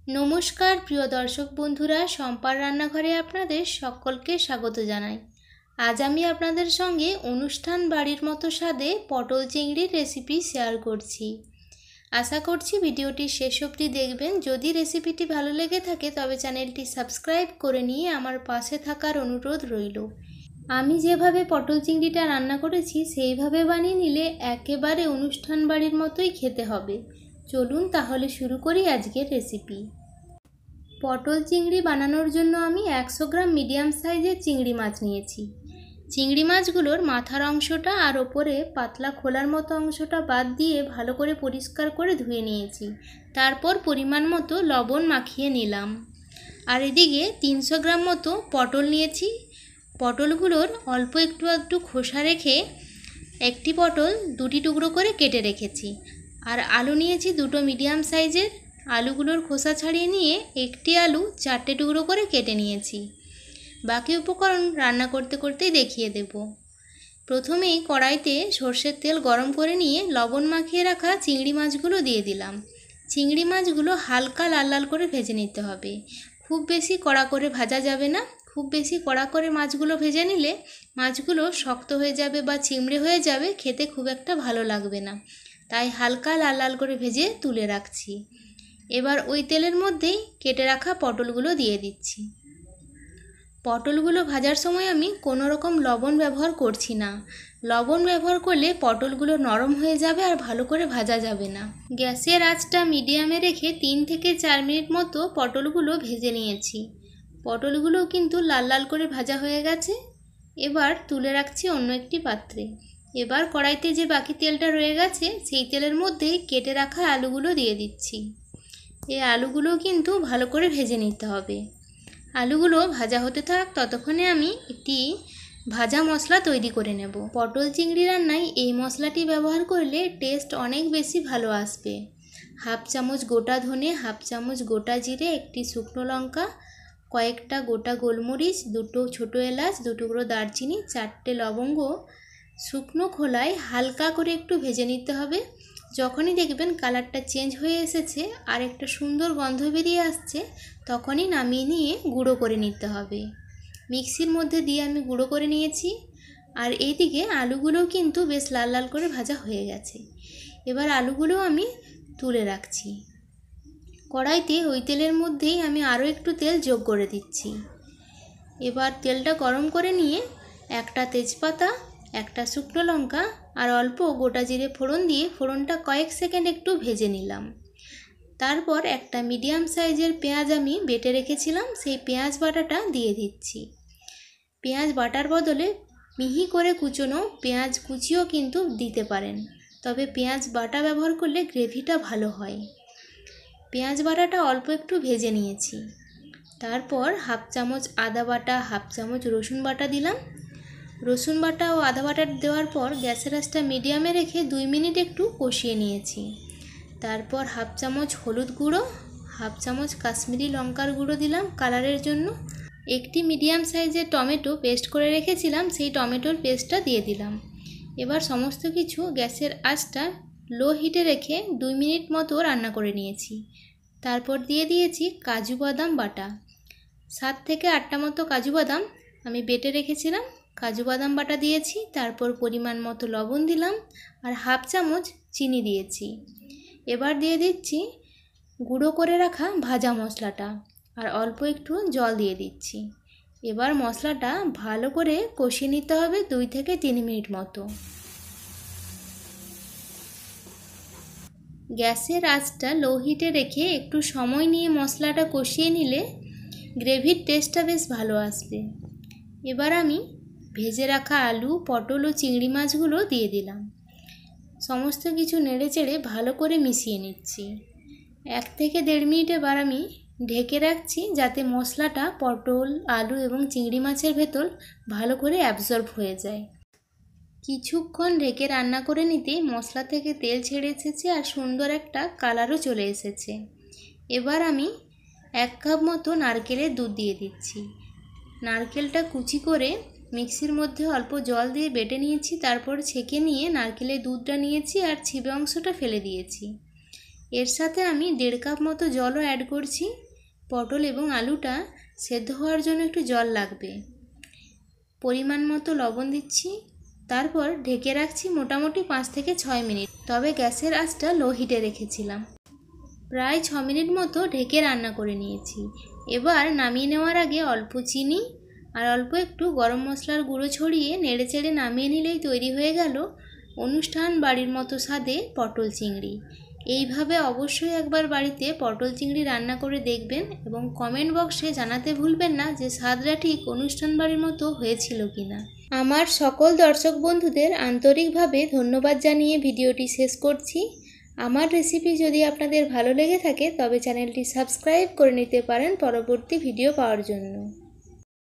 নমস্কার প্রিয় দর্শক বন্ধুরা, শম্পার রান্নাঘরে আপনাদের সকলকে স্বাগত জানাই। আজ আমি আপনাদের সঙ্গে অনুষ্ঠান বাড়ির মতো স্বাদে পটল চিংড়ির রেসিপি শেয়ার করছি। আশা করছি ভিডিওটি শেষ অবধি দেখবেন। যদি রেসিপিটি ভালো লেগে থাকে তবে চ্যানেলটি সাবস্ক্রাইব করে নিয়ে আমার পাশে থাকার অনুরোধ রইল। আমি যেভাবে পটল চিংড়িটা রান্না করেছি সেইভাবে বানিয়ে নিলে একেবারে অনুষ্ঠান বাড়ির মতোই খেতে হবে। চলুন তাহলে শুরু করি আজকের রেসিপি। পটল চিংড়ি বানানোর জন্য আমি 100 গ্রাম মিডিয়াম সাইজের চিংড়ি মাছ নিয়েছি। চিংড়ি মাছগুলোর মাথার অংশটা আর ওপরে পাতলা খোলার মতো অংশটা বাদ দিয়ে ভালো করে পরিষ্কার করে ধুয়ে নিয়েছি। তারপর পরিমাণ মতো লবণ মাখিয়ে নিলাম। আর এদিকে 300 গ্রাম মতো পটল নিয়েছি। পটলগুলোর অল্প একটু খোসা রেখে একটি পটল 2টি টুকরো করে কেটে রেখেছি। আর আলু নিয়েছি 2টো মিডিয়াম সাইজের। আলুগুলোর খোসা ছাড়িয়ে নিয়ে একটি আলু 4টে টুকরো করে কেটে নিয়েছি। বাকি উপকরণ রান্না করতে করতেই দেখিয়ে দেব। প্রথমেই কড়াইতে সর্ষের তেল গরম করে নিয়ে লবণ মাখিয়ে রাখা চিংড়ি মাছগুলো দিয়ে দিলাম। চিংড়ি মাছগুলো হালকা লাল লাল করে ভেজে নিতে হবে। খুব বেশি কড়া করে ভাজা যাবে না। খুব বেশি কড়া করে মাছগুলো ভেজে নিলে মাছগুলো শক্ত হয়ে যাবে বা চিমড়ে হয়ে যাবে, খেতে খুব একটা ভালো লাগবে না। তাই হালকা লাল লাল করে ভেজে তুলে রাখছি। এবার ওই তেলের মধ্যেই কেটে রাখা পটলগুলো দিয়ে দিচ্ছি। পটলগুলো ভাজার সময় আমি কোনো রকম লবণ ব্যবহার করছি না। লবণ ব্যবহার করলে পটলগুলো নরম হয়ে যাবে আর ভালো করে ভাজা যাবে না। গ্যাসের আঁচটা মিডিয়ামে রেখে 3 থেকে 4 মিনিট মতো পটলগুলো ভেজে নিয়েছি। পটলগুলো কিন্তু লাল লাল করে ভাজা হয়ে গেছে। এবার তুলে রাখছি অন্য একটি পাত্রে। এবার কড়াইতে যে বাকি তেলটা রয়ে গেছে সেই তেলের মধ্যেই কেটে রাখা আলুগুলো দিয়ে দিচ্ছি। এই আলুগুলো কিন্তু ভালো করে ভেজে নিতে হবে। আলুগুলো ভাজা হতে থাক, ততক্ষণে আমি একটি ভাজা মশলা তৈরি করে নেব। পটল চিংড়ি রান্নায় এই মশলাটি ব্যবহার করলে টেস্ট অনেক বেশি ভালো আসবে। 1/2 চামচ গোটা ধনে, 1/2 চামচ গোটা জিরে, একটি শুকনো লঙ্কা, কয়েকটা গোটা গোলমরিচ, 2টো ছোটো এলাচ, 2 টুকরো দারচিনি, 4টে লবঙ্গ শুকনো খোলায় হালকা করে একটু ভেজে নিতে হবে। যখনই দেখবেন কালারটা চেঞ্জ হয়ে এসেছে আর একটা সুন্দর গন্ধ বেরিয়ে আসছে, তখনই নামিয়ে নিয়ে গুঁড়ো করে নিতে হবে। মিক্সির মধ্যে দিয়ে আমি গুঁড়ো করে নিয়েছি। আর এইদিকে আলুগুলোও কিন্তু বেশ লাল লাল করে ভাজা হয়ে গেছে। এবার আলুগুলো আমি তুলে রাখছি। কড়াইতে ওই তেলের মধ্যেই আমি আরও একটু তেল যোগ করে দিচ্ছি। এবার তেলটা গরম করে নিয়ে একটা তেজপাতা, একটা শুকনো লঙ্কা আর অল্প গোটা জিরে ফোড়ন দিয়ে ফোড়নটা কয়েক সেকেন্ড একটু ভেজে নিলাম। তারপর একটা মিডিয়াম সাইজের পেঁয়াজ আমি বেটে রেখেছিলাম, সেই পেঁয়াজ বাটাটা দিয়ে দিচ্ছি। পেঁয়াজ বাটার বদলে মিহি করে কুচোনো পেঁয়াজ কুচিও কিন্তু দিতে পারেন, তবে পেঁয়াজ বাটা ব্যবহার করলে গ্রেভিটা ভালো হয়। পেঁয়াজ বাটাটা অল্প একটু ভেজে নিয়েছি। তারপর 1/2 চামচ আদা বাটা, 1/2 চামচ রসুন বাটা দিলাম। রসুন বাটা ও আদা বাটা দেওয়ার পর গ্যাসের আঁচটা মিডিয়ামে রেখে 2 মিনিট একটু কষিয়ে নিয়েছি। তারপর 1/2 চামচ হলুদ গুঁড়ো, 1/2 চামচ কাশ্মীরি লঙ্কার গুঁড়ো দিলাম কালারের জন্য। একটি মিডিয়াম সাইজের টমেটো পেস্ট করে রেখেছিলাম, সেই টমেটোর পেস্টটা দিয়ে দিলাম। এবার সমস্ত কিছু গ্যাসের আঁচটা লো হিটে রেখে 2 মিনিট মতো রান্না করে নিয়েছি। তারপর দিয়ে দিয়েছি কাজু বাদাম বাটা। 7 থেকে 8টা মতো কাজু বাদাম আমি বেটে রেখেছিলাম, কাজু বাদাম বাটা দিয়েছি। তারপর পরিমাণ মতো লবণ দিলাম আর 1/2 চামচ চিনি দিয়েছি। এবার দিয়ে দিচ্ছি গুঁড়ো করে রাখা ভাজা মশলাটা আর অল্প একটু জল দিয়ে দিচ্ছি। এবার মশলাটা ভালো করে কষিয়ে নিতে হবে 2 থেকে 3 মিনিট মতো। গ্যাসের আঁচটা লো হিটে রেখে একটু সময় নিয়ে মশলাটা কষিয়ে নিলে গ্রেভির টেস্টটা বেশ ভালো আসবে। এবার আমি ভেজে রাখা আলু, পটল ও চিংড়ি মাছগুলো দিয়ে দিলাম। সমস্ত কিছু নেড়েচেড়ে ভালো করে মিশিয়ে নিচ্ছি। 1 থেকে 1.5 মিনিট এবার আমি ঢেকে রাখছি, যাতে মশলাটা পটল, আলু এবং চিংড়ি মাছের ভেতর ভালো করে অ্যাবজর্ব হয়ে যায়। কিছুক্ষণ ঢেকে রান্না করে নিতেই মশলা থেকে তেল ছেড়ে এসেছে আর সুন্দর একটা কালারও চলে এসেছে। এবার আমি 1 কাপ মতো নারকেলের দুধ দিয়ে দিচ্ছি। নারকেলটা কুচি করে মিক্সির মধ্যে অল্প জল দিয়ে বেটে নিয়েছি। তারপর ছেঁকে নিয়ে নারকেলের দুধটা নিয়েছি আর ছিপে অংশটা ফেলে দিয়েছি। এর সাথে আমি 1.5 কাপ মতো জলও অ্যাড করছি। পটল এবং আলুটা সেদ্ধ হওয়ার জন্য একটু জল লাগবে। পরিমাণ মতো লবণ দিচ্ছি, তারপর ঢেকে রাখছি মোটামুটি 5 থেকে 6 মিনিট। তবে গ্যাসের আঁচটা লো হিটে রেখেছিলাম। প্রায় 6 মিনিট মতো ঢেকে রান্না করে নিয়েছি। এবার নামিয়ে নেওয়ার আগে অল্প চিনি আর অল্প একটু গরম মশলার গুঁড়ো ছড়িয়ে নেড়েচেড়ে নামিয়ে নিলেই তৈরি হয়ে গেল অনুষ্ঠান বাড়ির মতো স্বাদে পটল চিংড়ি। এইভাবে অবশ্যই একবার বাড়িতে পটল চিংড়ি রান্না করে দেখবেন এবং কমেন্ট বক্সে জানাতে ভুলবেন না যে স্বাদটা ঠিক অনুষ্ঠান বাড়ির মতো হয়েছিল কিনা। আমার সকল দর্শক বন্ধুদের আন্তরিকভাবে ধন্যবাদ জানিয়ে ভিডিওটি শেষ করছি। আমার রেসিপি যদি আপনাদের ভালো লেগে থাকে তবে চ্যানেলটি সাবস্ক্রাইব করে নিতে পারেন পরবর্তী ভিডিও পাওয়ার জন্য।